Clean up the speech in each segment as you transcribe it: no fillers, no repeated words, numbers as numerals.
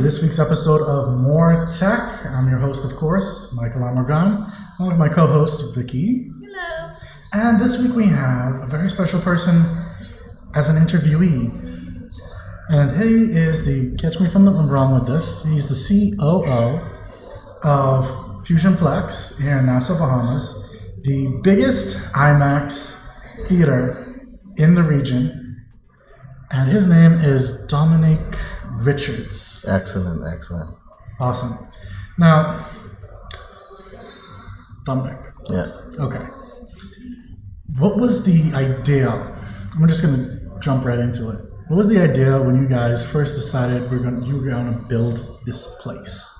this week's episode of MOAR Tech. I'm your host, of course, Michael Amargan. I'm with my co-host, Vicquell. Hello. And this week we have a very special person as an interviewee. And he is catch me if I'm wrong with this, he's the COO of Fusion Superplex here in Nassau, Bahamas, the biggest IMAX theater in the region. And his name is Dominic Richards. Excellent. Awesome. Now, Dominic. Yes. Okay. What was the idea? I'm just going to jump right into it. What was the idea when you guys first decided you were going to build this place?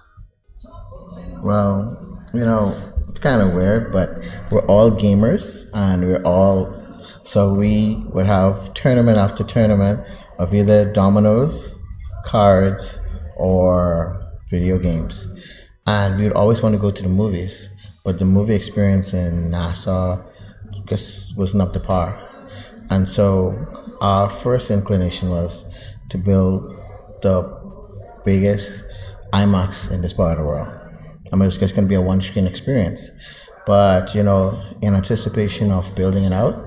Well, it's kind of weird, but we're all gamers, and so we would have tournament after tournament of either dominoes, cards, or video games. And we would always want to go to the movies, but the movie experience in Nassau just wasn't up to par. And so our first inclination was to build the biggest IMAX in this part of the world. I mean, it's just going to be a one-screen experience. But, in anticipation of building it out,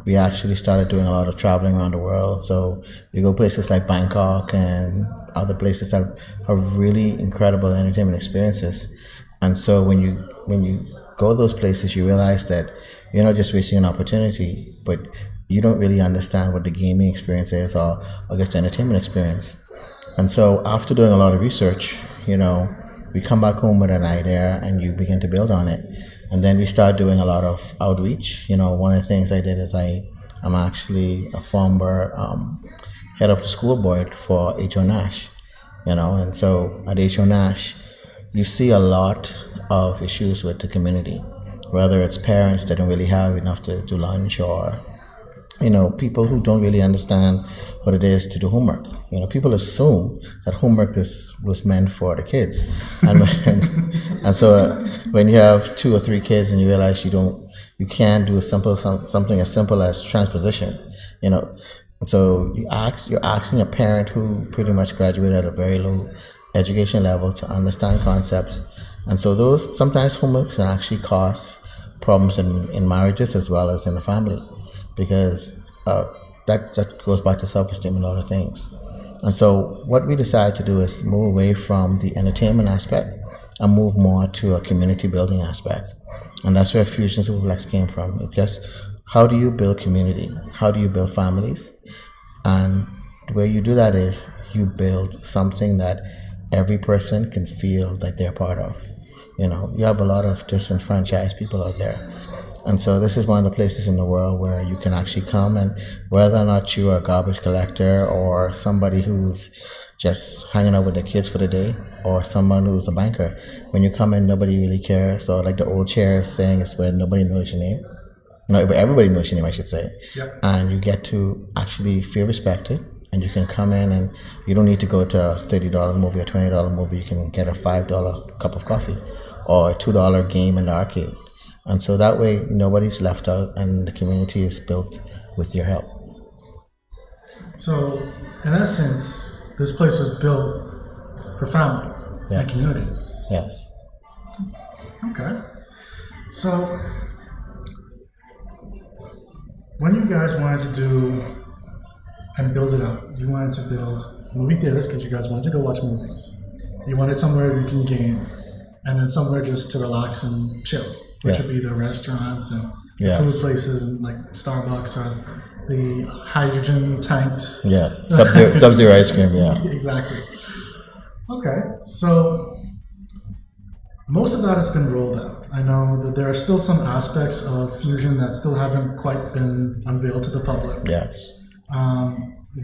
we actually started doing a lot of traveling around the world. So we go places like Bangkok and other places that have really incredible entertainment experiences. And so when you go those places, you realize that you're not just wasting an opportunity, but you don't really understand what the gaming experience is, or I guess the entertainment experience. And so after doing a lot of research, we come back home with an idea and you begin to build on it. And then we start doing a lot of outreach. One of the things I did is I'm actually a former head of the school board for H.O. Nash, and so at H.O. Nash, you see a lot of issues with the community, whether it's parents that don't really have enough to do lunch, or people who don't really understand what it is to do homework. People assume that homework was meant for the kids, and so when you have 2 or 3 kids and you realize you can't do something as simple as transposition, and so you're asking a parent who pretty much graduated at a very low education level to understand concepts, and so those sometimes homework can actually cause problems in marriages as well as in the family, because that goes back to self-esteem and other things. And so what we decided to do is move away from the entertainment aspect and move more to a community building aspect. And that's where Fusion Superplex came from. It's just, how do you build community? How do you build families? And the way you do that is you build something that every person can feel like they're part of. You have a lot of disenfranchised people out there. And so this is one of the places in the world where you can actually come, and whether or not you're a garbage collector or somebody who's just hanging out with the kids for the day, or someone who's a banker, when you come in, nobody really cares. So like the old chair saying, is where nobody knows your name. Everybody knows your name, I should say. Yep. And you get to actually feel respected, and you can come in and you don't need to go to a $30 movie or $20 movie. You can get a $5 cup of coffee or a $2 game in the arcade. And so that way, nobody's left out, and the community is built with your help. So, in essence, this place was built for family and community. Yes. Okay. So, when you guys wanted to do and build it up, you wanted to build movie theaters because you guys wanted to go watch movies. You wanted somewhere you can game, and then somewhere just to relax and chill, which would be the restaurants and food places, and like Starbucks or the hydrogen tanks. Yeah, Sub-Zero ice cream, yeah. Exactly. Okay, so most of that has been rolled out. I know that there are still some aspects of Fusion that still haven't quite been unveiled to the public. Yes.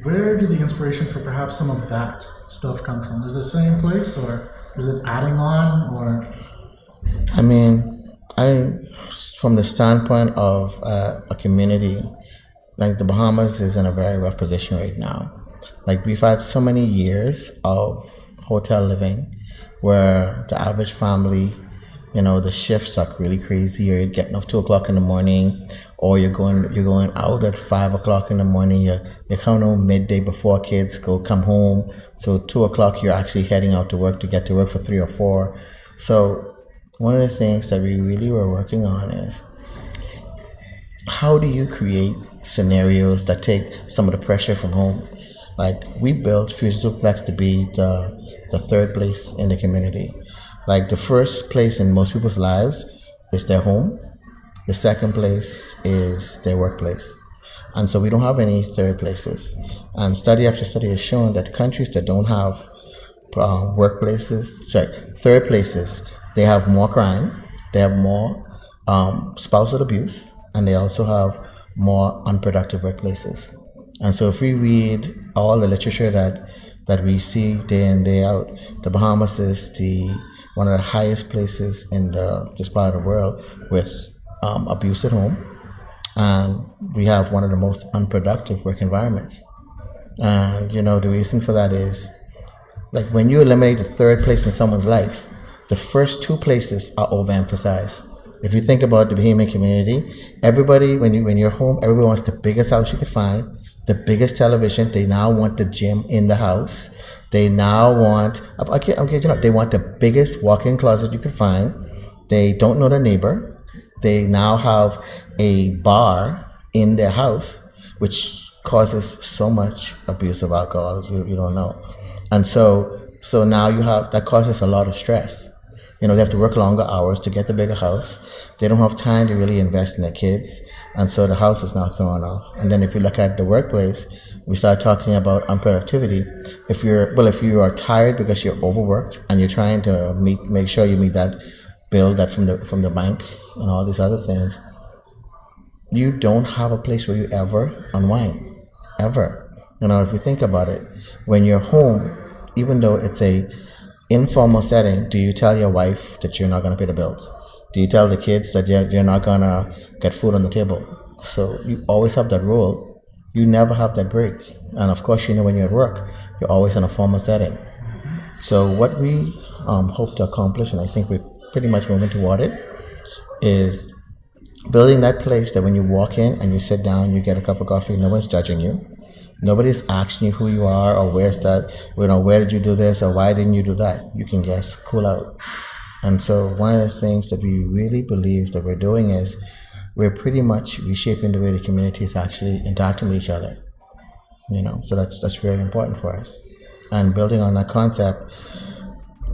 Where did the inspiration for perhaps some of that stuff come from? Is it the same place, or is it adding on, or? I mean, from the standpoint of a community, like the Bahamas is in a very rough position right now. Like, we've had so many years of hotel living where the average family You know, the shifts are really crazy, or you're getting off 2 o'clock in the morning, or you're going out at 5 o'clock in the morning. You're coming home midday before kids come home. So 2 o'clock you're actually heading out to work to get to work for 3 or 4. So one of the things that we really were working on is, how do you create scenarios that take some of the pressure from home? Like, we built Fusion Superplex to be the third place in the community. Like, the first place in most people's lives is their home. The second place is their workplace. And so we don't have any third places. And study after study has shown that countries that don't have third places, they have more crime, they have more spousal abuse, and they also have more unproductive workplaces. And so if we read all the literature that we see day in, day out, the Bahamas is one of the highest places in this part of the world with abuse at home, and we have one of the most unproductive work environments. And you know, the reason for that is, like, when you eliminate the third place in someone's life, the first two places are overemphasized. If you think about the Bahamian community, everybody, when you're home, everybody wants the biggest house you could find, the biggest television. They now want the gym in the house. They now want, they want the biggest walk-in closet you could find. They don't know the neighbor. They now have a bar in their house, which causes so much abuse of alcohol, you don't know. And so now that causes a lot of stress. You know, they have to work longer hours to get the bigger house. They don't have time to really invest in their kids. And so the house is now thrown off. And then if you look at the workplace, we start talking about unproductivity. If you are tired because you're overworked and you're trying to make sure you meet that bill that from the bank and all these other things, you don't have a place where you ever unwind, ever. You know, if you think about it, when you're home, even though it's a informal setting, do you tell your wife that you're not going to pay the bills? Do you tell the kids that you're not going to get food on the table? So you always have that rule. You never have that break. And of course, you know, when you're at work, you're always in a formal setting. So what we hope to accomplish, and I think we're pretty much moving toward it, is building that place that when you walk in and you sit down, you get a cup of coffee, no one's judging you. Nobody's asking you who you are, or where did you do this, or why didn't you do that. You can just cool out. And so one of the things that we really believe that we're doing is we're pretty much reshaping the way the community is actually interacting with each other. You know, so that's very important for us. And building on that concept,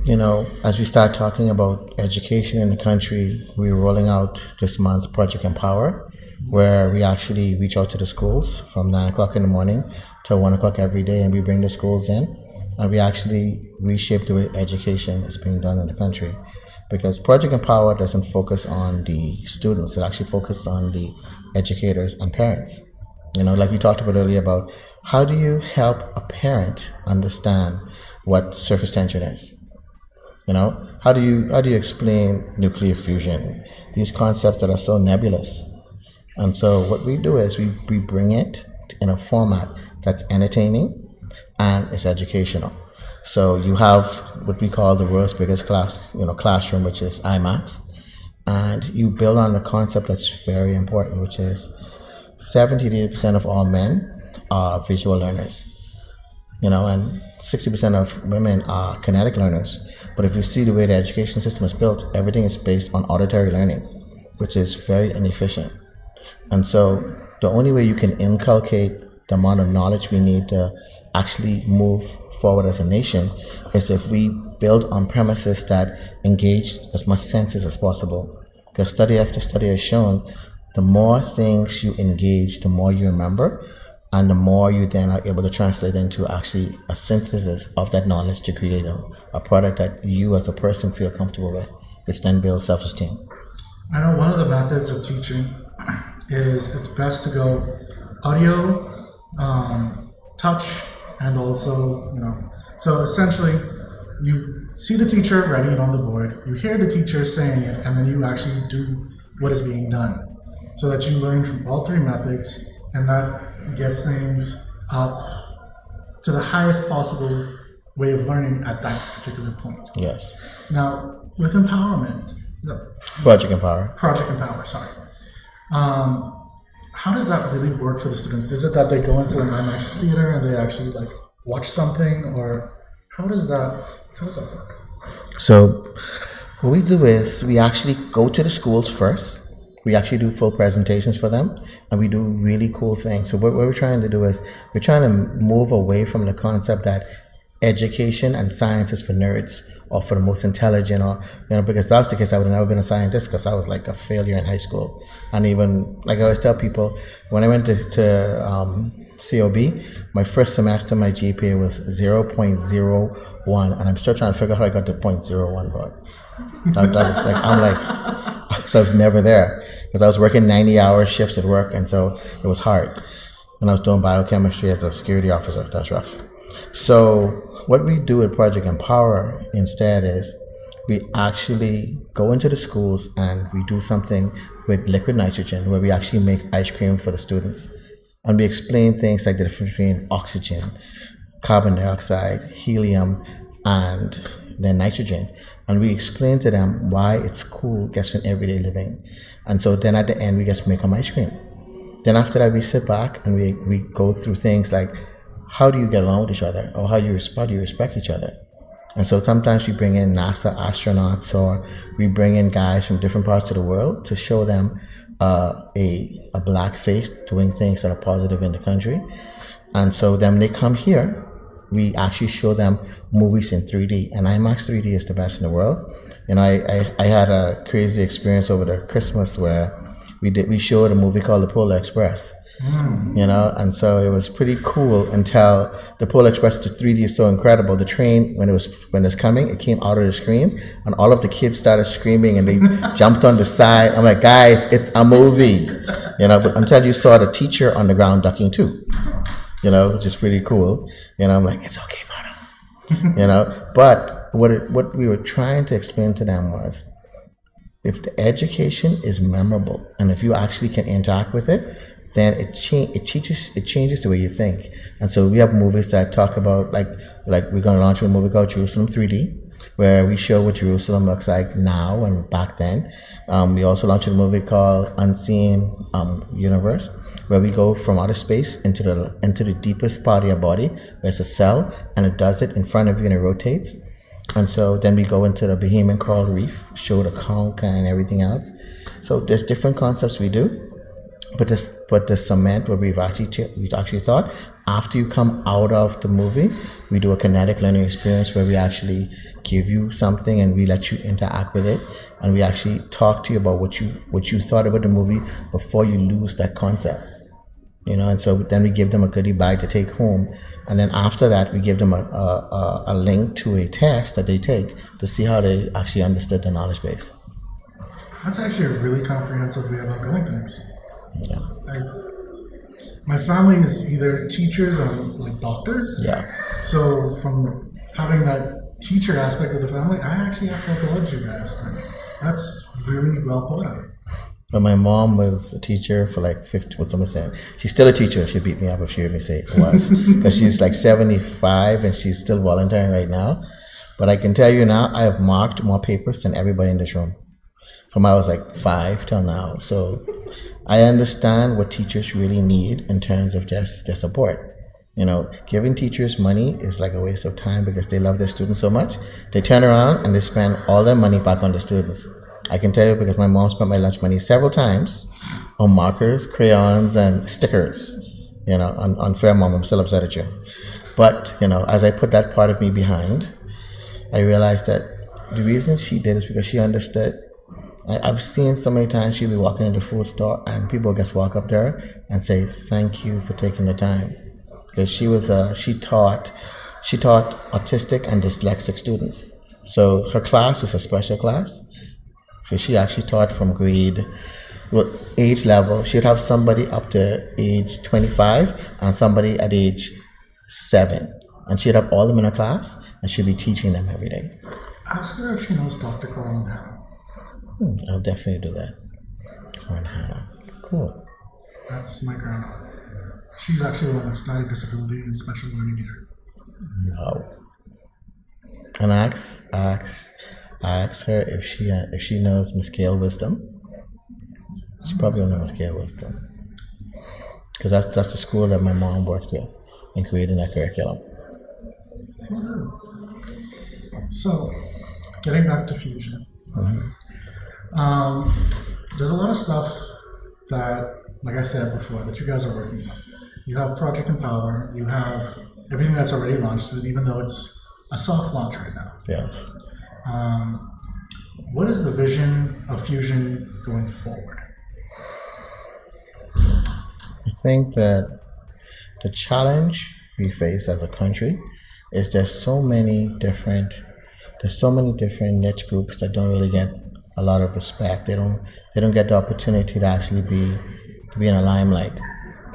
you know, as we start talking about education in the country, we're rolling out this month Project Empower, where we actually reach out to the schools from 9 o'clock in the morning till 1 o'clock every day, and we bring the schools in, and we actually reshape the way education is being done in the country. Because Project Empower doesn't focus on the students, it actually focuses on the educators and parents. You know, like we talked about earlier about how do you help a parent understand what surface tension is? You know, how do you explain nuclear fusion? These concepts that are so nebulous. And so what we do is we bring it in a format that's entertaining and it's educational. So you have what we call the world's biggest classroom, which is IMAX, and you build on the concept that's very important, which is 70 to 80% of all men are visual learners, you know, and 60% of women are kinetic learners. But if you see the way the education system is built, everything is based on auditory learning, which is very inefficient. And so the only way you can inculcate the amount of knowledge we need to actually move forward as a nation is if we build on premises that engage as much senses as possible. Because study after study has shown the more things you engage, the more you remember, and the more you then are able to translate into actually a synthesis of that knowledge to create a product that you as a person feel comfortable with, which then builds self-esteem. I know one of the methods of teaching is it's best to go audio, touch, and also, you know, so essentially you see the teacher writing it on the board, you hear the teacher saying it, and then you actually do what is being done, so that you learn from all three methods, and that gets things up to the highest possible way of learning at that particular point. Yes. Now, with empowerment, Project Empower. Project Empower, sorry. How does that really work for the students? Is it that they go into an IMAX theater and they actually like watch something, or how does that work? So what we do is we actually go to the schools first. We actually do full presentations for them, and we do really cool things. So what we're trying to do is we're trying to move away from the concept that education and science is for nerds or for the most intelligent, or because if that was the case, I would have never been a scientist because I was like a failure in high school. And even like I always tell people, when I went to COB, my first semester my GPA was 0.01, and I'm still trying to figure out how I got to 0.01, bro. That was like because I was never there, because I was working 90-hour shifts at work, and so it was hard. And I was doing biochemistry as a security officer. That's rough. So what we do at Project Empower instead is we actually go into the schools and we do something with liquid nitrogen, where we actually make ice cream for the students. And we explain things like the difference between oxygen, carbon dioxide, helium, and then nitrogen. And we explain to them why it's cool just in everyday living. And so then at the end, we just make them ice cream. Then after that, we sit back and we go through things like, how do you get along with each other? Or how do you respect each other? And so sometimes we bring in NASA astronauts, or we bring in guys from different parts of the world to show them a black face doing things that are positive in the country. And so then they come here, we actually show them movies in 3D, and IMAX 3D is the best in the world. And I had a crazy experience over the Christmas where we showed a movie called The Polar Express. And so it was pretty cool until the Polar Express, the 3D is so incredible. The train, when it's coming, it came out of the screen, and all of the kids started screaming and they jumped on the side. I'm like, guys, it's a movie, but until you saw the teacher on the ground ducking too, which is pretty cool. I'm like, it's okay, madam. But what we were trying to explain to them was, if the education is memorable and if you actually can interact with it, then it changes the way you think. And so we have movies that talk about like we're going to launch a movie called Jerusalem 3D, where we show what Jerusalem looks like now and back then. We also launched a movie called Unseen Universe, where we go from outer space into the deepest part of your body, where it's a cell, and it does it in front of you and it rotates. And so then we go into the Bahamian coral reef, show the conch and everything else. So there's different concepts we do. But the cement, what we've actually thought, after you come out of the movie, we do a kinetic learning experience where we actually give you something and we let you interact with it, and we actually talk to you about what you thought about the movie before you lose that concept. And so then we give them a goodie bag to take home, and then after that we give them a link to a test that they take to see how they actually understood the knowledge base. That's actually a really comprehensive way about doing things. Yeah. My family is either teachers or like doctors. Yeah. So from having that teacher aspect of the family, I actually have to applaud you guys. That's really well thought out. But my mom was a teacher for like 50, what's I'm saying? She's still a teacher. She'd beat me up if she heard me say it was. Because she's like 75 and she's still volunteering right now. But I can tell you now, I have marked more papers than everybody in this room. From when I was like 5 till now. So I understand what teachers really need in terms of just their support. Giving teachers money is like a waste of time because they love their students so much. They turn around and they spend all their money back on the students. I can tell you because my mom spent my lunch money several times on markers, crayons, and stickers. Unfair, Mom, I'm still upset at you. But, as I put that part of me behind, I realized that the reason she did is because she understood. I've seen so many times she'll be walking in the food store and people just walk up there and say, thank you for taking the time. Because she taught autistic and dyslexic students. So her class was a special class. So she actually taught from age level. She'd have somebody up to age 25 and somebody at age 7. And she'd have all of them in her class and she'd be teaching them every day. Ask her if she knows Dr. Coron now. I'll definitely do that. Cool. That's my grandma. She's actually the one that studied disability and special learning here. Wow. And I I asked her if she knows Miss Gail Wisdom. She probably don't know Miss Gail Wisdom, because that's the school that my mom worked with in creating that curriculum. So, getting back to Fusion, there's a lot of stuff that, like I said before, that you guys are working on. You have Project Empower, you have everything that's already launched, even though it's a soft launch right now. Yes. What is the vision of Fusion going forward? I think that the challenge we face as a country is there's so many different niche groups that don't really get a lot of respect. They don't get the opportunity to actually be in a limelight.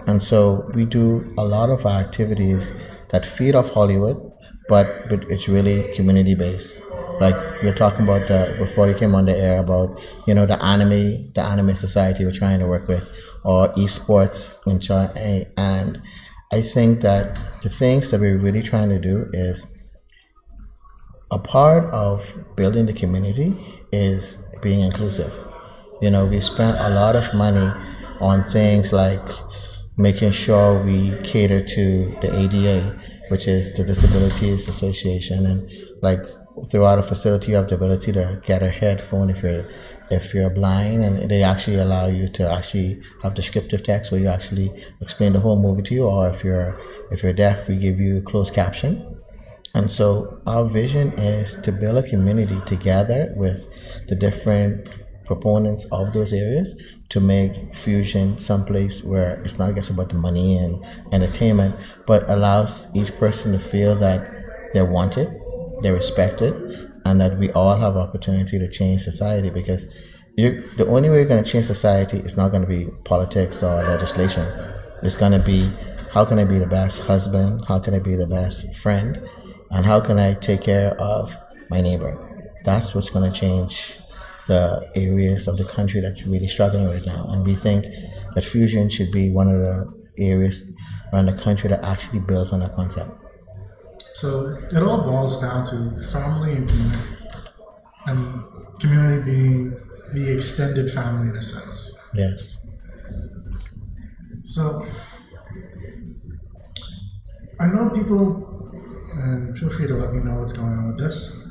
And so we do a lot of our activities that feed off Hollywood, but it's really community based. Like we were talking about before you came on the air about, you know, the anime society we're trying to work with, or esports in China. And I think that the things that we're really trying to do is, a part of building the community is being inclusive. You know, we spent a lot of money on things like making sure we cater to the ADA, which is the Disabilities Association, and like throughout a facility you have the ability to get a headphone if you're blind, and they actually allow you to actually have descriptive text where you actually explain the whole movie to you, or if you're deaf, we give you closed caption. And so our vision is to build a community together with the different proponents of those areas to make Fusion someplace where it's not just about the money and entertainment, but allows each person to feel that they're wanted, they're respected, and that we all have opportunity to change society. Because the only way you're going to change society is not going to be politics or legislation. It's going to be, how can I be the best husband? How can I be the best friend? And how can I take care of my neighbor? That's what's going to change the areas of the country that's really struggling right now. And we think that Fusion should be one of the areas around the country that actually builds on that concept. So it all boils down to family and community being the extended family in a sense. Yes. So I know people, and feel free to let me know what's going on with this.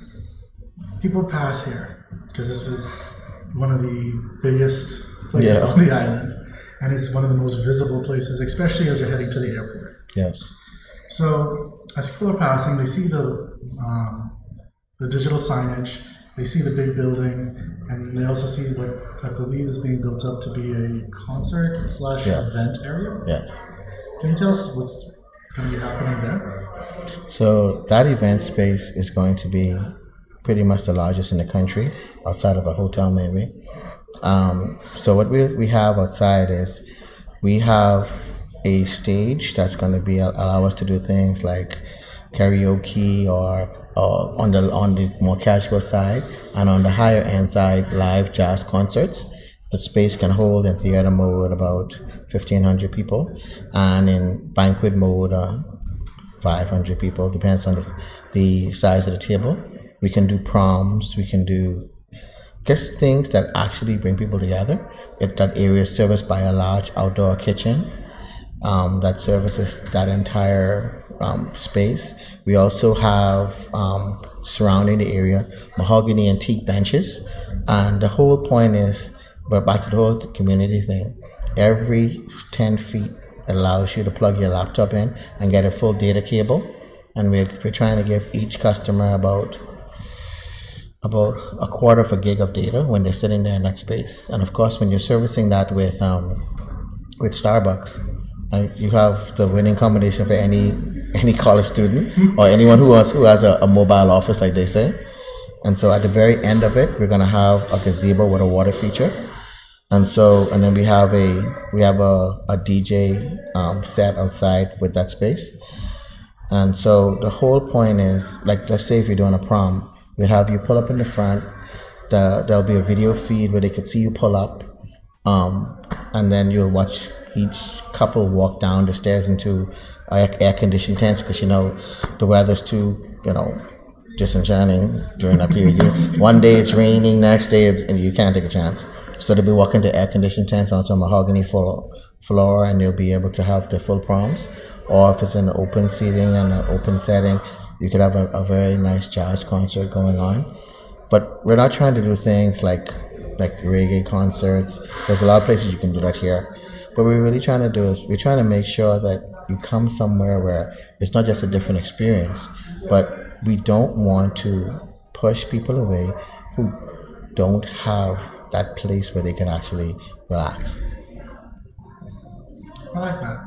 People pass here because this is one of the biggest places on the island, and it's one of the most visible places, especially as you're heading to the airport. Yes. So as people are passing, they see the digital signage, they see the big building, and they also see what I believe is being built up to be a concert/event area. Yes. Can you tell us what's going to be happening there? So that event space is going to be pretty much the largest in the country, outside of a hotel maybe. So what we have outside is, we have a stage that's going to be allow us to do things like karaoke, or on the more casual side, and on the higher end side, live jazz concerts. The space can hold in theater mode about 1,500 people, and in banquet mode 500 people, depends on the size of the table. We can do proms, we can do just things that actually bring people together. That area is serviced by a large outdoor kitchen that services that entire space. We also have surrounding the area mahogany and teak benches, and the whole point is, but back to the whole community thing, every 10 feet it allows you to plug your laptop in and get a full data cable, and we're trying to give each customer about a quarter of a gig of data when they're sitting there in that space. And of course, when you're servicing that with Starbucks, you have the winning combination for any college student or anyone who has a mobile office, like they say. And so at the very end of it, we're gonna have a gazebo with a water feature. And then we have a DJ set outside with that space. And so the whole point is, like, let's say if you're doing a prom, we'll have you pull up in the front. There'll be a video feed where they could see you pull up, and then you'll watch each couple walk down the stairs into air-conditioned tents, because the weather's too disenchanting during that period. One day it's raining, next day you can't take a chance. So they'll be walking to air-conditioned tents onto a mahogany floor, and you'll be able to have the full proms. Or if it's an open seating and an open setting, you could have a very nice jazz concert going on. But we're not trying to do things like reggae concerts. There's a lot of places you can do that here. What we're really trying to do is we're trying to make sure that you come somewhere where it's not just a different experience, but we don't want to push people away who don't have that place where they can actually relax. I like that.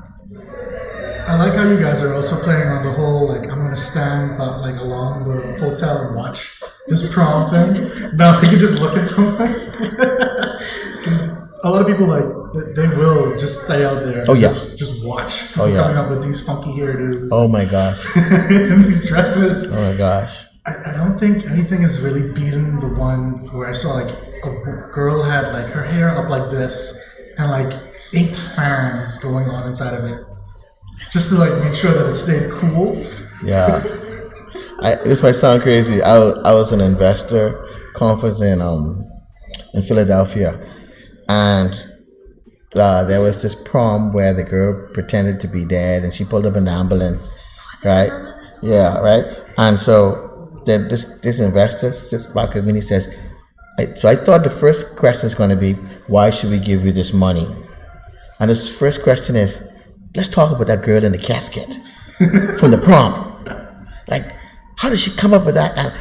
I like how you guys are also playing on the whole, like, I'm going to stand along the hotel and watch this prom thing. Now they can just look at something. Because a lot of people, they will just stay out there and just watch people coming up with these funky hairdos. Oh my gosh. And these dresses. Oh my gosh. I don't think anything has really beaten the one where I saw, a girl had, her hair up like this and, 8 fans going on inside of it. Just to make sure that it stayed cool. Yeah. This might sound crazy. I was an investor conference in Philadelphia, and there was this prom where the girl pretended to be dead, and she pulled up an ambulance, right? Yeah, right. And so then this investor sits back at me and he says, so I thought the first question is going to be, why should we give you this money? And his first question is, let's talk about that girl in the casket from the prom. How did she come up with that? And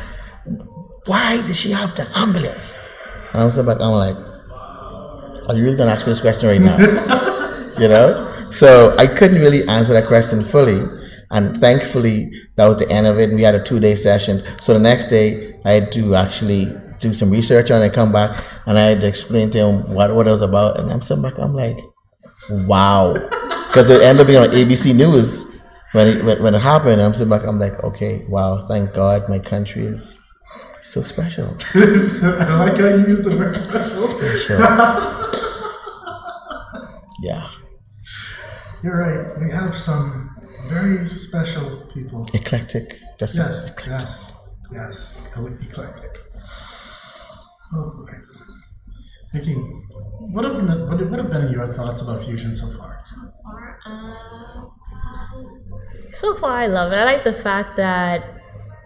why did she have the ambulance? And I'm like, are you really gonna ask me this question right now? So I couldn't really answer that question fully. And thankfully, that was the end of it. And we had a 2-day session. So the next day, I had to actually do some research on it, come back, and I had to explain to him what it was about. And I'm sitting back, I'm like, wow. Because it ended up being on ABC News when it happened. I'm sitting back, I'm like, okay, wow, thank God my country is so special. I like how you use the word special. Special. Yeah. You're right. We have some very special people. Eclectic. That's eclectic. Yes. Eclectic. Oh boy. Vicky, what have been your thoughts about Fusion so far? So far, I love it. I like the fact that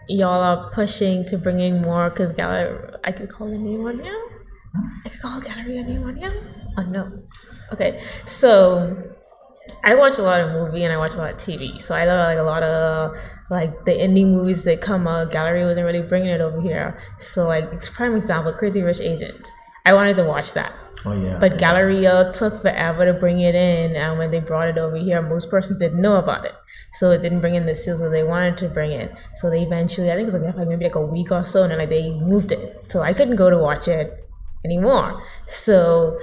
y'all are pushing to bringing more, because gallery, I could call the name on you? I could call gallery a name on you? Oh, no. Okay, so I watch a lot of movie and I watch a lot of TV. So I love a lot of the indie movies that come out. Gallery wasn't really bringing it over here. So it's prime example, Crazy Rich Asians. I wanted to watch that. Oh, yeah. But Galleria took forever to bring it in, and when they brought it over here, most persons didn't know about it. So it didn't bring in the sales that they wanted to bring in. So they eventually, I think it was maybe a week or so, and then they moved it. So I couldn't go to watch it anymore. So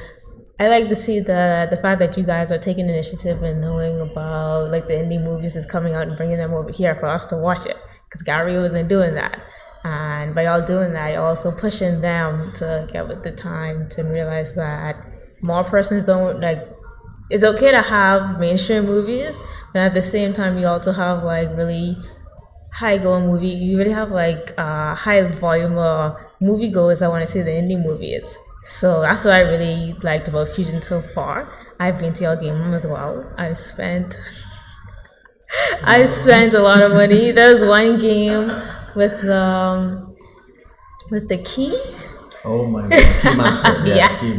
I like to see the fact that you guys are taking initiative and knowing about the indie movies that's coming out and bringing them over here for us to watch it. Because Galleria wasn't doing that. And by y'all doing that, you're also pushing them to get with the times and realize that more persons don't it's okay to have mainstream movies, but at the same time you also have really high going movie. You really have high volume of moviegoers that want to see the indie movies. So that's what I really liked about Fusion so far. I've been to your game room as well. I spent a lot of money. There's one game with the key. Oh my God, Key Master. Yes, Key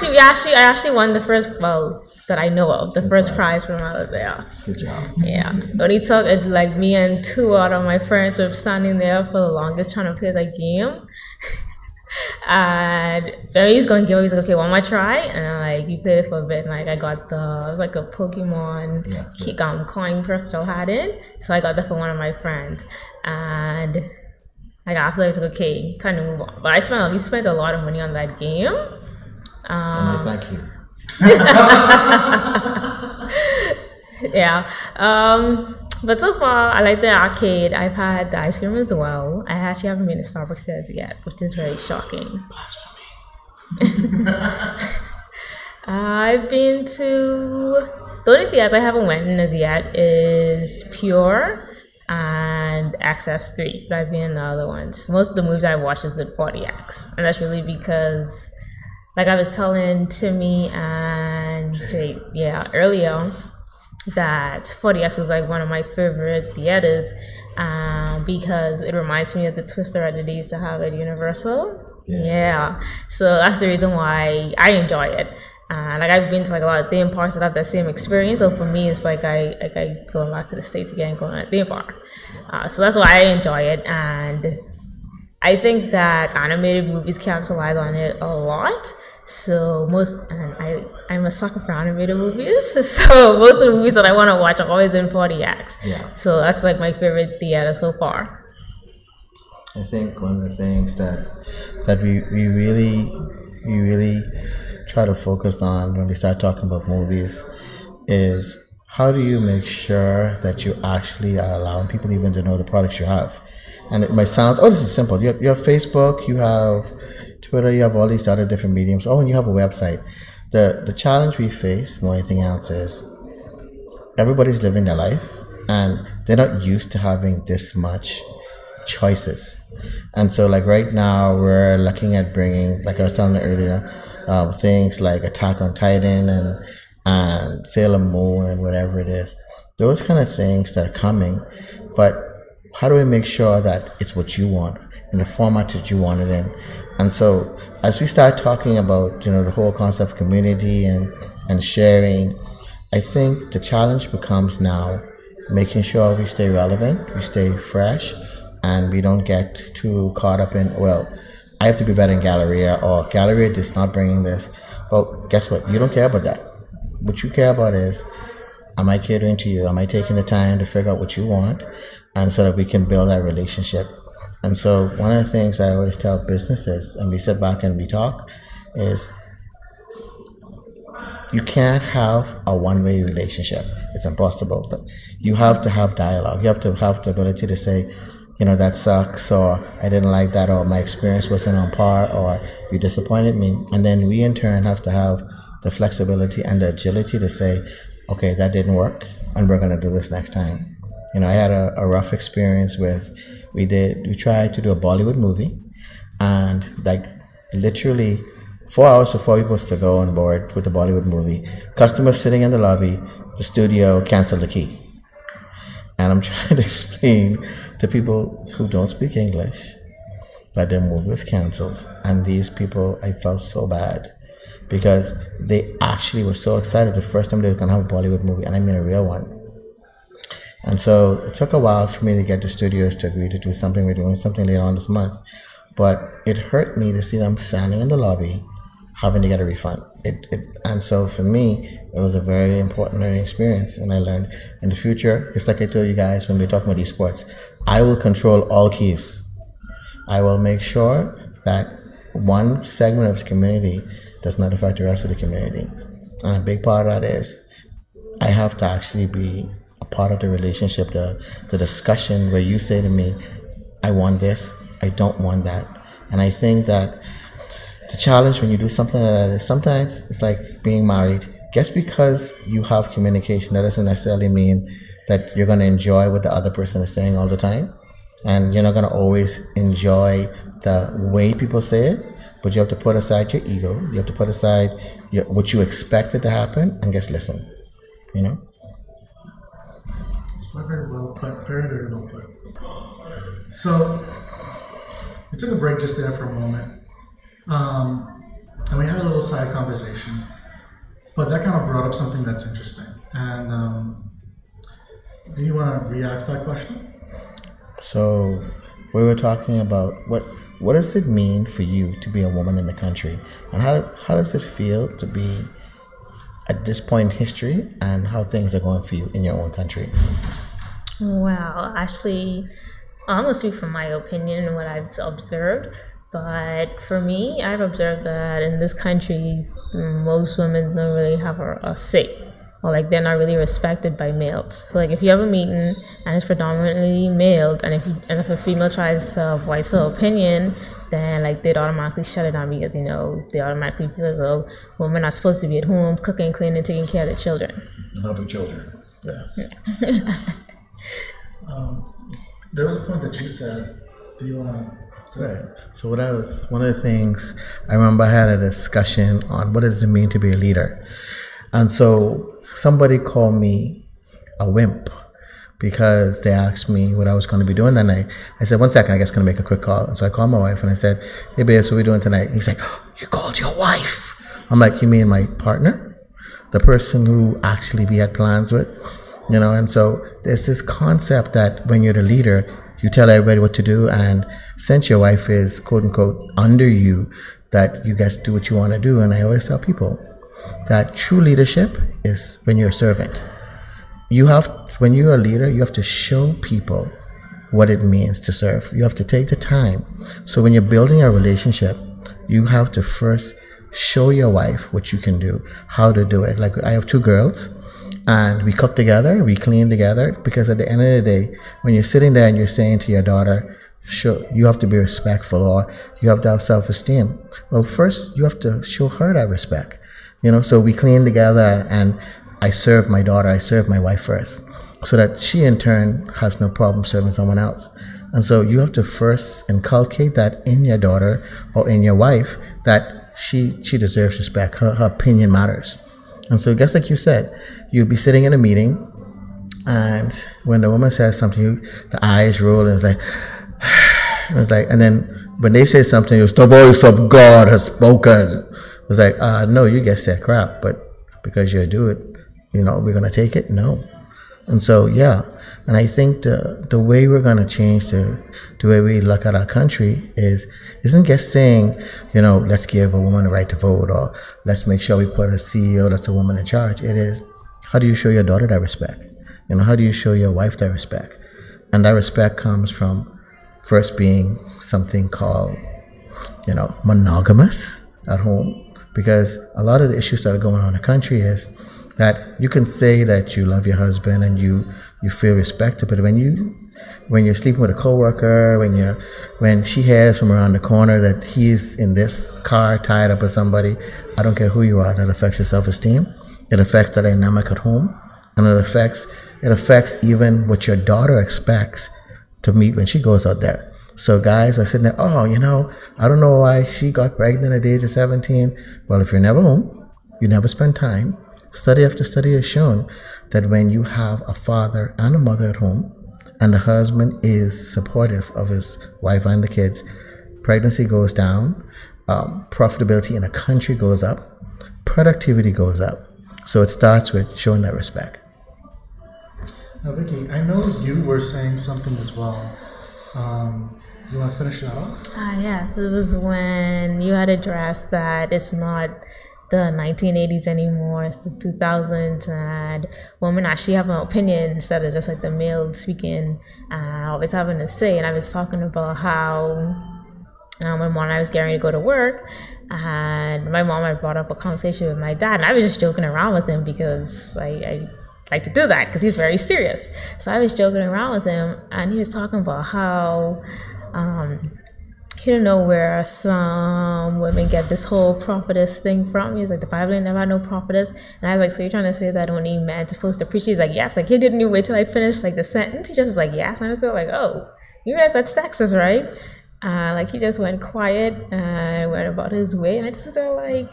Master. I actually won the first, that I know of, the first prize from out of there. Good job. Yeah. The only took me and 2 out of my friends were standing there for the longest trying to play the game. And then he's going to give it, he's like, okay, one more try. And you played it for a bit, and I got it was a Pokemon coin purse that I had in. So I got that for one of my friends. And after that, I was like, okay, time to move on. But we spent a lot of money on that game. Thank you. Yeah. But so far, I like the arcade. I've had the ice cream as well. I actually haven't been to Starbucks as yet, which is very shocking. Blasphemy. I've been to... The only theaters I haven't went in as yet is Pure and Access 3. That being the other ones. Most of the movies I watch is at 40X, and that's really because, like I was telling Timmy and Jay, earlier, that 40X is like one of my favorite theaters because it reminds me of the Twister that they used to have at Universal. Yeah. So that's the reason why I enjoy it. Like I've been to like a lot of theme parks that have that same experience. So for me, it's like I going back to the States again, going to a theme park. So that's why I enjoy it, and I think that animated movies capitalize on it a lot. So I'm a sucker for animated movies. So most of the movies that I want to watch are always in 40X. Yeah. So that's like my favorite theater so far. I think one of the things that we really try to focus on when we start talking about movies is how do you make sure that you actually are allowing people even to know the products you have. And it might sound, this is simple. You have Facebook, you have Twitter, you have all these other different mediums. And you have a website. The challenge we face more than anything else is everybody's living their life and they're not used to having this much choices. And so like right now we're looking at bringing, like I was telling you earlier, things like Attack on Titan and Sailor Moon and whatever it is. Those kind of things that are coming, but how do we make sure that it's what you want in the format that you want it in? And so as we start talking about, the whole concept of community and sharing, I think the challenge becomes now making sure we stay relevant, we stay fresh, and we don't get too caught up in, I have to be better in Galleria, or Galleria is not bringing this. Well, guess what? You don't care about that. What you care about is, am I catering to you? Am I taking the time to figure out what you want? And so that we can build that relationship. And so one of the things I always tell businesses, and we sit back and we talk, is you can't have a one-way relationship. It's impossible. But you have to have dialogue. You have to have the ability to say, that sucks, or I didn't like that, or my experience wasn't on par, or you disappointed me. And then we in turn have to have the flexibility and the agility to say, okay, that didn't work, and we're going to do this next time. I had a rough experience with, we tried to do a Bollywood movie, and like literally 4 hours before we were supposed to go on board with the Bollywood movie, customers sitting in the lobby, the studio canceled the key. And I'm trying to explain to people who don't speak English that their movie was canceled. And these people, I felt so bad because they actually were so excited the first time they were going to have a Bollywood movie, and I mean a real one. And so it took a while for me to get the studios to agree to do something. We're doing something later on this month. But it hurt me to see them standing in the lobby having to get a refund. And so for me, it was a very important learning experience. And I learned in the future, just like I told you guys when we were talking about esports, I will control all keys. I will make sure that one segment of the community does not affect the rest of the community. And a big part of that is I have to actually be a part of the relationship, the discussion where you say to me, I want this, I don't want that. And I think that the challenge when you do something like that is sometimes it's like being married. Just because you have communication, that doesn't necessarily mean that you're going to enjoy what the other person is saying all the time. And you're not going to always enjoy the way people say it, but you have to put aside your ego. You have to put aside what you expected to happen and just listen, It's very well put, very, very well put. So, we took a break just there for a moment. And we had a little side conversation, but that kind of brought up something that's interesting. And do you want to re-ask that question? So we were talking about what does it mean for you to be a woman in the country, and how does it feel to be at this point in history, and how things are going for you in your own country? Well, actually, I'm going to speak from my opinion and what I've observed. But for me, I've observed that in this country, most women don't really have a say, or like they're not really respected by males. So like if you have a meeting and it's predominantly males, and if a female tries to voice her opinion, then like they'd automatically shut it down because they automatically feel as though women are supposed to be at home cooking, cleaning, taking care of their children. Helping children. Yeah. There was a point that you said. Do you want to say? Right. So one of the things I remember I had a discussion on what does it mean to be a leader, and so somebody called me a wimp because they asked me what I was going to be doing that night. I said, 1 second, I guess I'm going to make a quick call. And so I called my wife and I said, hey babes, what are we doing tonight? He's like, oh, you called your wife. I'm like, you mean my partner? The person who actually we had plans with? You know, and so there's this concept that when you're the leader, you tell everybody what to do, and since your wife is quote unquote under you, that you guys do what you want to do. And I always tell people that true leadership is when you're a servant. When you're a leader, you have to show people what it means to serve. You have to take the time. So when you're building a relationship, you have to first show your wife what you can do, how to do it. Like I have 2 girls, and we cook together, we clean together, because at the end of the day, when you're sitting there and you're saying to your daughter, sure, you have to be respectful, or you have to have self-esteem. Well, first you have to show her that respect. You know, so we clean together, and I serve my daughter, I serve my wife first, so that she in turn has no problem serving someone else. And so you have to first inculcate that in your daughter or in your wife, that she deserves respect. Her opinion matters. And so just like you said, you'll be sitting in a meeting, and when the woman says something, the eyes roll, and it's like, and then when they say something, it's the voice of God has spoken. It's like, no, you just said crap, but because you do it, you know, we're gonna take it? No. And so, yeah, and I think the way we're going to change the way we look at our country isn't just saying, you know, let's give a woman the right to vote, or let's make sure we put a CEO that's a woman in charge. It is, how do you show your daughter that respect? You know, how do you show your wife that respect? And that respect comes from first being something called, you know, monogamous at home, because a lot of the issues that are going on in the country is that you can say that you love your husband and you feel respected, but when you're sleeping with a coworker, when she hears from around the corner that he's in this car tied up with somebody, I don't care who you are, that affects your self-esteem. It affects the dynamic at home, and it affects even what your daughter expects to meet when she goes out there. So guys are sitting there, oh, you know, I don't know why she got pregnant at the age of 17. Well, if you're never home, you never spend time. Study after study has shown that when you have a father and a mother at home, and the husband is supportive of his wife and the kids, pregnancy goes down, profitability in a country goes up, productivity goes up. So it starts with showing that respect. Now, Vicky, I know you were saying something as well. Do you want to finish that off? Yes, it was when you had addressed that it's not the 1980s anymore, it's the 2000s, and women actually have an opinion instead of just like the male speaking, always having a say. And I was talking about how my mom and I was getting ready to go to work, and my mom had brought up a conversation with my dad, and I was just joking around with him because I like to do that because he's very serious. So I was joking around with him, and he was talking about how he didn't know where some women get this whole prophetess thing from. He's like, the Bible never had no prophetess. And I was like, so you're trying to say that only men supposed to preach? He's like, yes. Like, he didn't even wait till I finished like the sentence. He just was like, yes. And I was like, oh, you realize that's sexist, right? Like, he just went quiet and went about his way. And I just felt like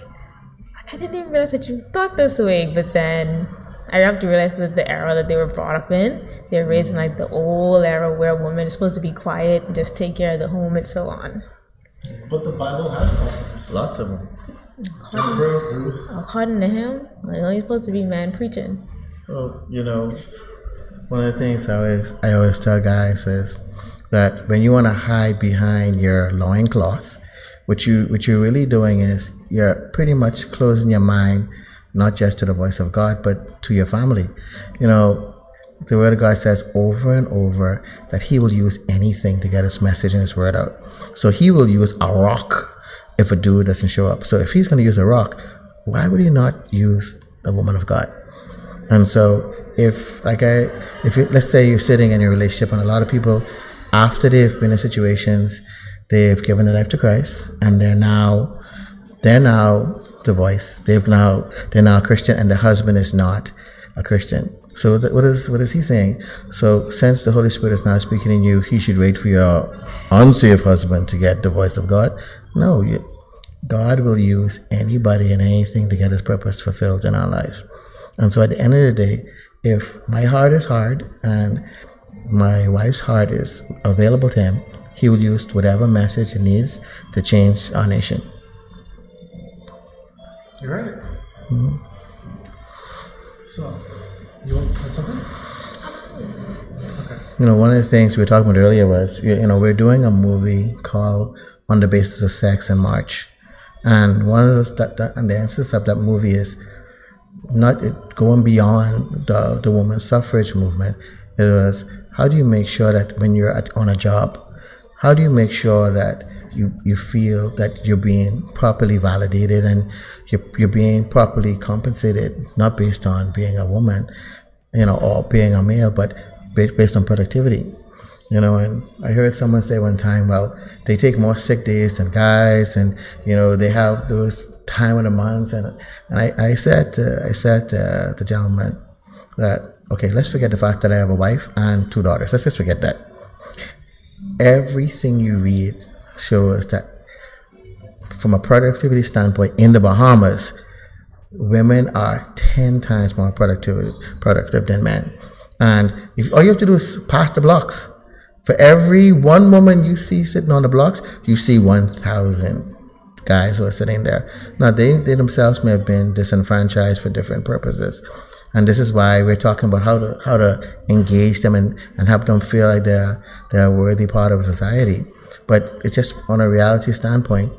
I didn't even realize that you thought this way. But then I have to realize that the era that they were brought up in, they're raised in like the old era where a woman is supposed to be quiet and just take care of the home and so on. But the Bible has prophets. Lots of them. According to him, like, only supposed to be man preaching. Well, you know, one of the things I always tell guys is that when you want to hide behind your loincloth, what you're really doing is you're pretty much closing your mind not just to the voice of God, but to your family. You know, the word of God says over and over that he will use anything to get his message and his word out. So he will use a rock if a dude doesn't show up. So if he's going to use a rock, why would he not use the woman of God? And so if let's say you're sitting in your relationship, and a lot of people, after they've been in situations, they've given their life to Christ, and they're now the voice. They're now a Christian, and the husband is not a Christian. So what is he saying? So since the Holy Spirit is now speaking in you, he should wait for your unsaved husband to get the voice of God? No, God will use anybody and anything to get his purpose fulfilled in our lives. And so at the end of the day, if my heart is hard and my wife's heart is available to him, he will use whatever message he needs to change our nation. You're right. Mm-hmm. So, you want to add something? Okay. One of the things we were talking about earlier was, we're doing a movie called On the Basis of Sex in March. And one of those, and the essence of that movie is not going beyond the women's suffrage movement. It was, how do you make sure that when you're on a job, how do you make sure that you feel that you're being properly validated and you're being properly compensated, not based on being a woman, or being a male, but based on productivity. And I heard someone say one time, well, they take more sick days than guys, and they have those time of the months, and I said to the gentleman that, okay, let's forget the fact that I have a wife and 2 daughters. Let's just forget that. Everything you read shows that from a productivity standpoint in the Bahamas, women are 10 times more productive than men. And if all you have to do is pass the blocks. For every one woman you see sitting on the blocks, you see 1,000 guys who are sitting there. Now, they themselves may have been disenfranchised for different purposes. And this is why we're talking about how to engage them and help them feel like they're a worthy part of society. But it's just on a reality standpoint.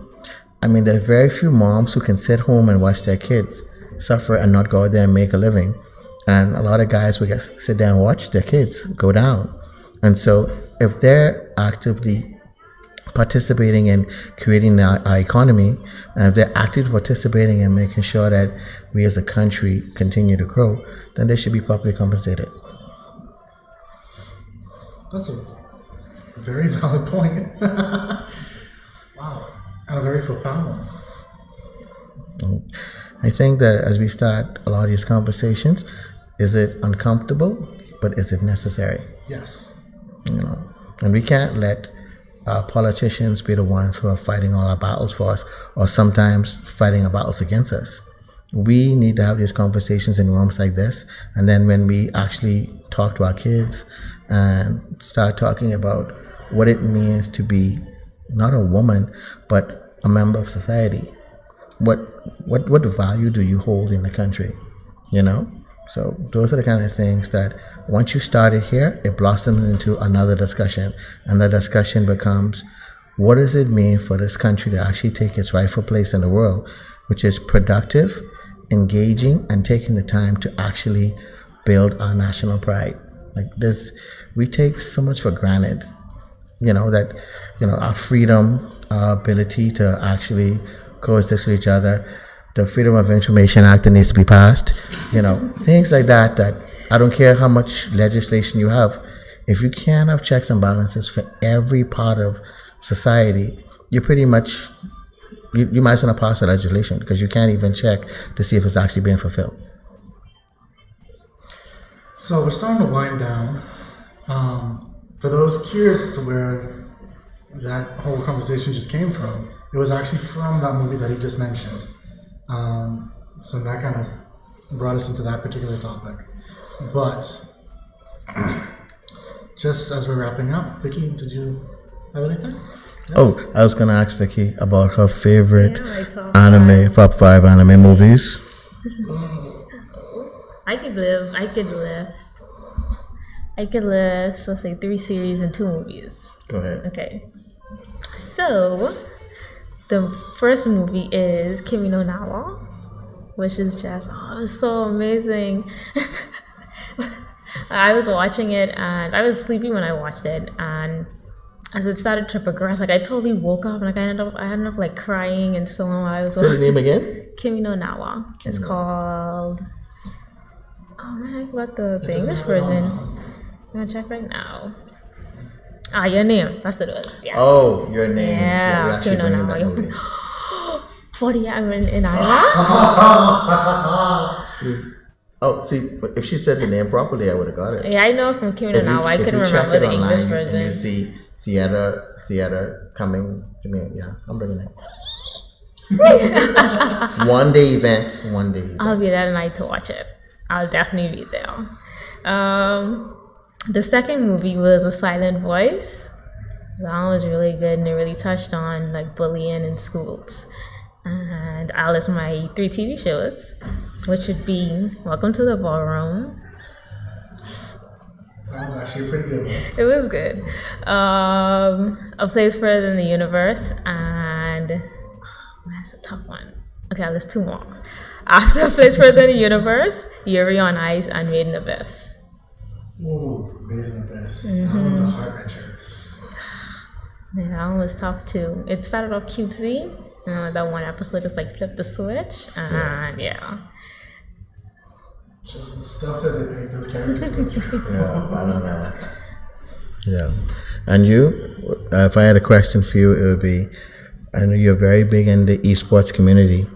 I mean, there are very few moms who can sit home and watch their kids suffer and not go out there and make a living. And a lot of guys will just sit there and watch their kids go down. And so if they're actively participating in creating our economy, and if they're actively participating in making sure that we as a country continue to grow, then they should be properly compensated. That's a very valid point. Wow. And a very profound one. I think that as we start a lot of these conversations, is it uncomfortable, but is it necessary? Yes. And we can't let politicians be the ones who are fighting all our battles for us, or sometimes fighting our battles against us. We need to have these conversations in rooms like this, and then when we actually talk to our kids and start talking about what it means to be not a woman, but a member of society, what value do you hold in the country? So those are the kind of things that once you start it here, it blossoms into another discussion. And the discussion becomes, what does it mean for this country to actually take its rightful place in the world, which is productive, engaging, and taking the time to actually build our national pride. Like this, we take so much for granted, our freedom, our ability to actually coexist with each other. The Freedom of Information Act that needs to be passed, things like that I don't care how much legislation you have. If you can't have checks and balances for every part of society, you're pretty much, you might as well not pass the legislation, because you can't even check to see if it's actually being fulfilled. So we're starting to wind down. For those curious as to where that whole conversation just came from, it was actually from that movie that he just mentioned. So that kind of brought us into that particular topic. But just as we're wrapping up, Vicky, did you have anything? Yes? Oh, I was going to ask Vicky about her favorite top 5 anime movies. I could list, let's say 3 series and 2 movies. Go ahead. Okay. So, the first movie is Kimi no Na wa, which is just, it's so amazing. I was watching it and I was sleepy when I watched it, and as it started to progress, I totally woke up and I ended up crying and so on while I was watching. Say the name again? Kimi no Na wa. It's called, oh man, I forgot the English version. I'm gonna check right now. Your Name. That's what it was. Yes. Oh, Your Name. Yeah. We're actually bringing that movie. 40 in IMAX. Oh, see, if she said the name properly, I would have got it. Yeah, I know from Cumin now. I couldn't remember the English version. And you see theater coming to me. Yeah, I'm bringing it. One day event. I'll be there tonight to watch it. I'll definitely be there. The second movie was A Silent Voice. That one was really good, and it really touched on like bullying in schools. And I'll list my 3 TV shows, which would be Welcome to the Ballroom. That was actually a pretty good one. It was good. A Place Further in the Universe, and that's a tough one. Okay, I'll list 2 more. After A Place Further in the Universe, Yuri on Ice, and Made in Abyss. Ooh, Made in Abyss. That one's a hard picture. Yeah, that one was tough too. It started off cutesy. That one episode just like flipped the switch, and yeah. Just the stuff that they make those characters go through. Yeah, I don't know. Yeah. And you, if I had a question for you, it would be, I know you're very big in the esports community.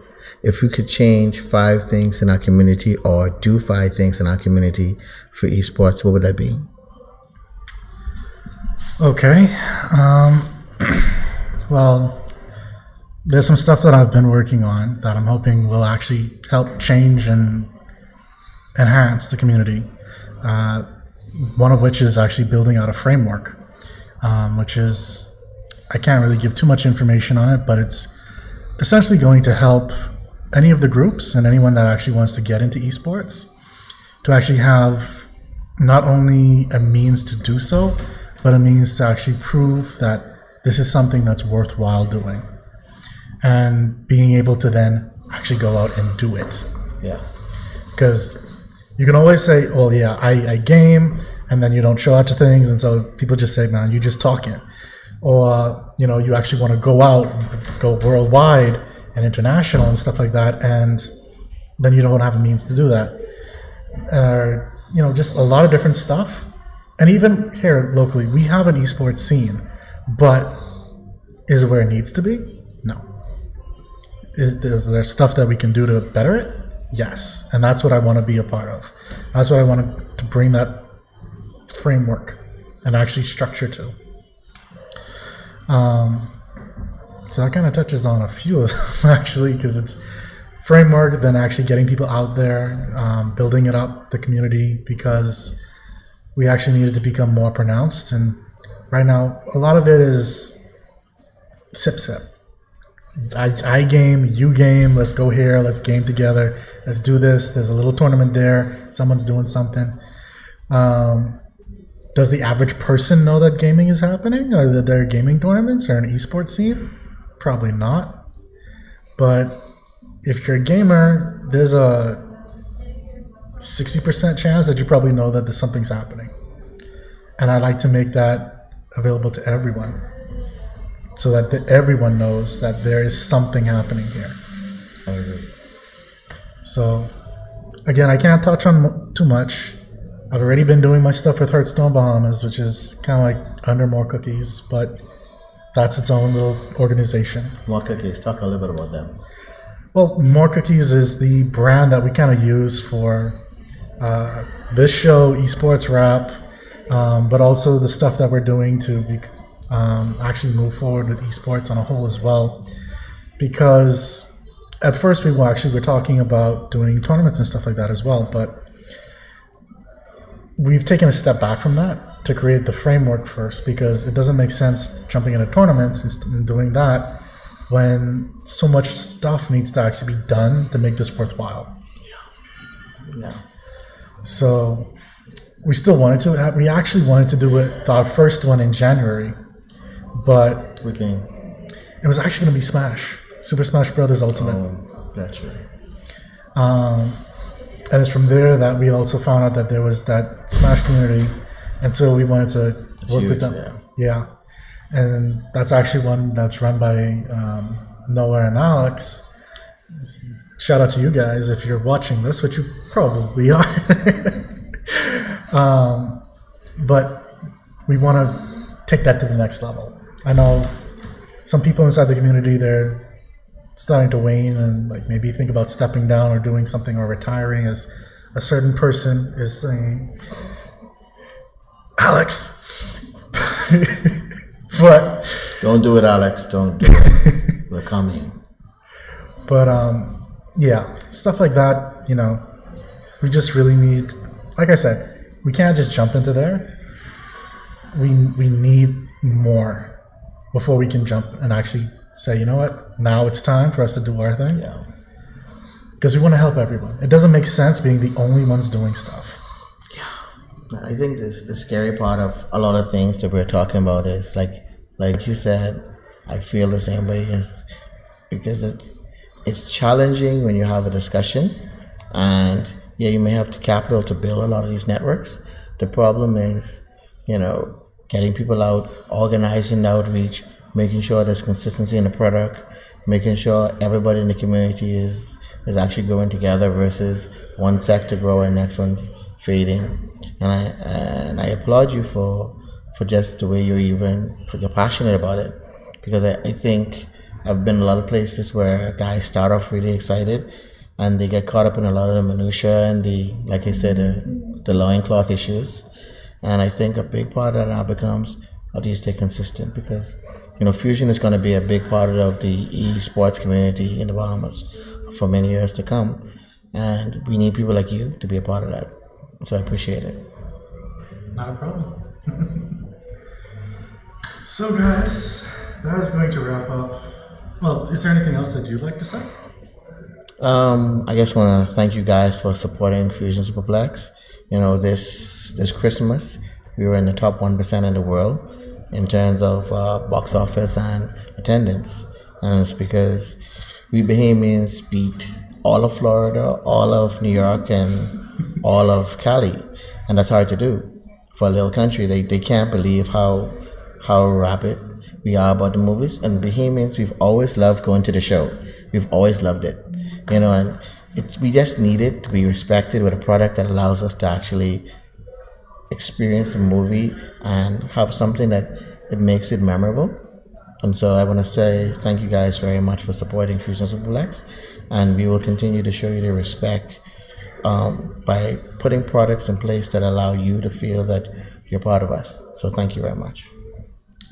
If you could change 5 things in our community or do 5 things in our community for esports, what would that be? Okay. Well, there's some stuff that I've been working on that I'm hoping will actually help change and enhance the community. One of which is actually building out a framework, which is, I can't really give too much information on it, but it's essentially going to help any of the groups and anyone that actually wants to get into esports to actually have not only a means to do so, but a means to actually prove that this is something that's worthwhile doing, and being able to then actually go out and do it. Yeah. Because you can always say, well, yeah, I game, and then you don't show out to things, and so people just say, man, you're just talking. Or, you actually want to go out, go worldwide and international and stuff like that, and then you don't have a means to do that. Just a lot of different stuff. And even here locally, we have an esports scene, but is it where it needs to be? No. Is there stuff that we can do to better it? Yes. And that's what I want to be a part of. That's what I want to bring that framework and actually structure to. So that kind of touches on a few of them, actually, because it's framework, then actually getting people out there, building it up, the community, because we actually need it to become more pronounced. And right now, a lot of it is sip. I game, you game, let's go here, let's game together, let's do this, there's a little tournament there, someone's doing something. Does the average person know that gaming is happening, or that there are gaming tournaments or an esports scene? Probably not. But if you're a gamer, there's a 60% chance that you probably know that there's something's happening. And I'd like to make that available to everyone, so that everyone knows that there is something happening here. I agree. So, again, I can't touch on too much. I've already been doing my stuff with Hearthstone Bahamas, which is kind of like under MOAR Cookies, but that's its own little organization. MOAR Cookies, talk a little bit about them. Well, MOAR Cookies is the brand that we kind of use for this show, Esports Wrap, but also the stuff that we're doing to actually move forward with esports on a whole as well. Because at first we were talking about doing tournaments and stuff like that as well, but we've taken a step back from that to create the framework first, because it doesn't make sense jumping into tournaments and doing that when so much stuff needs to actually be done to make this worthwhile. Yeah. So we still wanted to. We actually wanted to do it, our first one in January, but it was actually going to be Smash, Super Smash Brothers Ultimate. Oh, that's right. And it's from there that we also found out that there was that Smash community, and so we wanted to work with them. Yeah. And that's actually one that's run by Noah and Alex. Shout out to you guys if you're watching this, which you probably are. But we want to take that to the next level. I know some people inside the community, they're starting to wane and like maybe think about stepping down or doing something or retiring, as a certain person is saying, Alex, but Don't do it, Alex. Don't do it. We're coming. But yeah, stuff like that, you know, we just really need, like I said, we can't just jump into there. We need more before we can jump and actually say, you know what, now it's time for us to do our thing. Yeah. Because we want to help everyone. It doesn't make sense being the only ones doing stuff. Yeah. I think the scary part of a lot of things that we're talking about is like you said, I feel the same way, is because it's challenging when you have a discussion, and yeah, you may have the capital to build a lot of these networks. The problem is, you know, getting people out, organizing the outreach, making sure there's consistency in the product, making sure everybody in the community is actually growing together versus one sector growing, next one fading. And I applaud you for just the way you're passionate about it, because I think I've been a lot of places where guys start off really excited and they get caught up in a lot of the minutia and like I said, the loincloth issues. And I think a big part of that now becomes, how do you stay consistent? Because, you know, Fusion is going to be a big part of the esports community in the Bahamas for many years to come. And we need people like you to be a part of that. So I appreciate it. Not a problem. So guys, that is going to wrap up. Well, is there anything else that you'd like to say? I just want to thank you guys for supporting Fusion Superplex. You know, this Christmas, we were in the top 1% in the world in terms of box office and attendance. And it's because we Bahamians beat all of Florida, all of New York, and all of Cali. And that's hard to do for a little country. They can't believe how rapid we are about the movies. And Bahamians, we've always loved going to the show. We've always loved it. You know, and we just need it to be respected with a product that allows us to actually experience the movie and have something that it makes it memorable. And so I want to say thank you guys very much for supporting Fusion Superplex, and we will continue to show you the respect by putting products in place that allow you to feel that you're part of us. So thank you very much.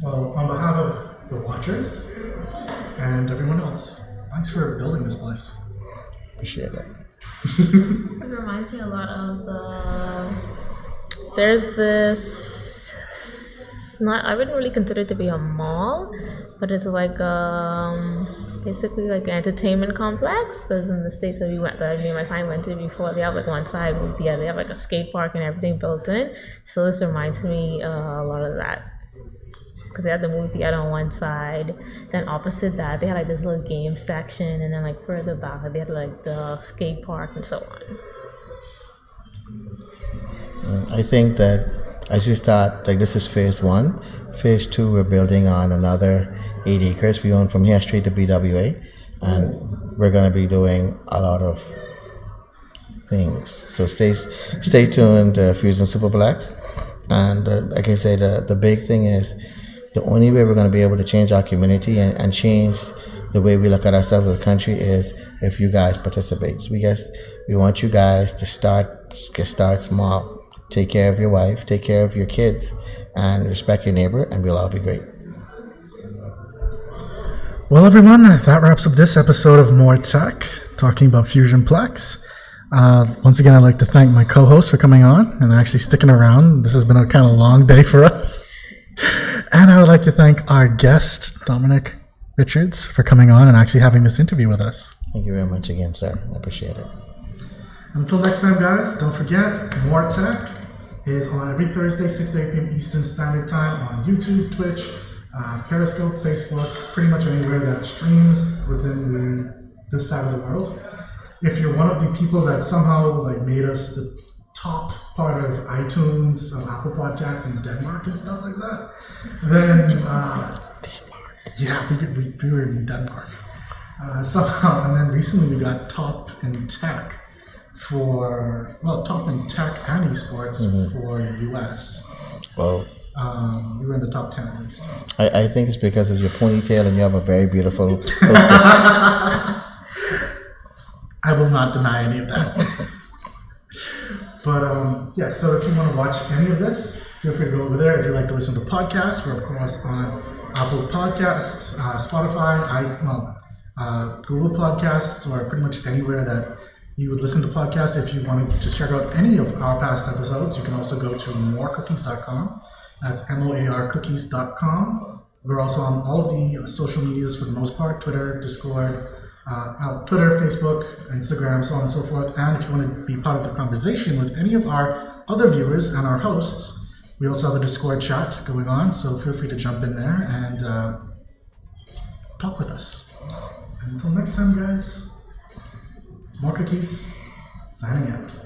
Well, on behalf of the watchers and everyone else, thanks for building this place. Appreciate it. It reminds me a lot of there's this, I wouldn't really consider it to be a mall, but it's like basically like an entertainment complex. There's in the States that me and my client went to before. They have like one side, they have like a skate park and everything built in. So this reminds me a lot of that. Because they had the movie theater on one side, then opposite that they had like this little game section, and then like further back they had like the skate park and so on. I think that as you start, like this is phase 1. Phase 2, we're building on another 8 acres. We own from here straight to BWA, and we're going to be doing a lot of things. So stay tuned to Fusion Superplex. And like I say, the big thing is, the only way we're going to be able to change our community and change the way we look at ourselves as a country is if you guys participate. So we want you guys to start small. Take care of your wife, take care of your kids, and respect your neighbor, and we'll all be great. Well, everyone, that wraps up this episode of MOAR Tech, talking about Fusionplex. Once again, I'd like to thank my co-host for coming on and actually sticking around. This has been a kind of long day for us. And I would like to thank our guest, Dominic Richards, for coming on and actually having this interview with us. Thank you very much again, sir. I appreciate it. Until next time, guys, don't forget, MOAR Tech is on every Thursday, 6 to 8 p.m. Eastern Standard Time on YouTube, Twitch, Periscope, Facebook, pretty much anywhere that streams within this side of the world. If you're one of the people that somehow made us the top part of iTunes, Apple Podcasts in Denmark and stuff like that, then yeah, we were in Denmark somehow, and then recently we got top in tech top in tech and esports for the US. Well, we were in the top 10 at least. I think it's because it's your ponytail and you have a very beautiful hostess. I will not deny any of that. But yeah, so if you want to watch any of this, feel free to go over there. If you like to listen to podcasts, we're of course on Apple Podcasts, Spotify, Google Podcasts, or pretty much anywhere that you would listen to podcasts. If you want to just check out any of our past episodes, you can also go to moarcookies.com. That's moarcookies.com. We're also on all of the social medias for the most part: Twitter, Discord, Twitter, Facebook, Instagram, so on and so forth. And if you want to be part of the conversation with any of our other viewers and our hosts, we also have a Discord chat going on, so feel free to jump in there and talk with us. And until next time, guys, More Cookies, signing out.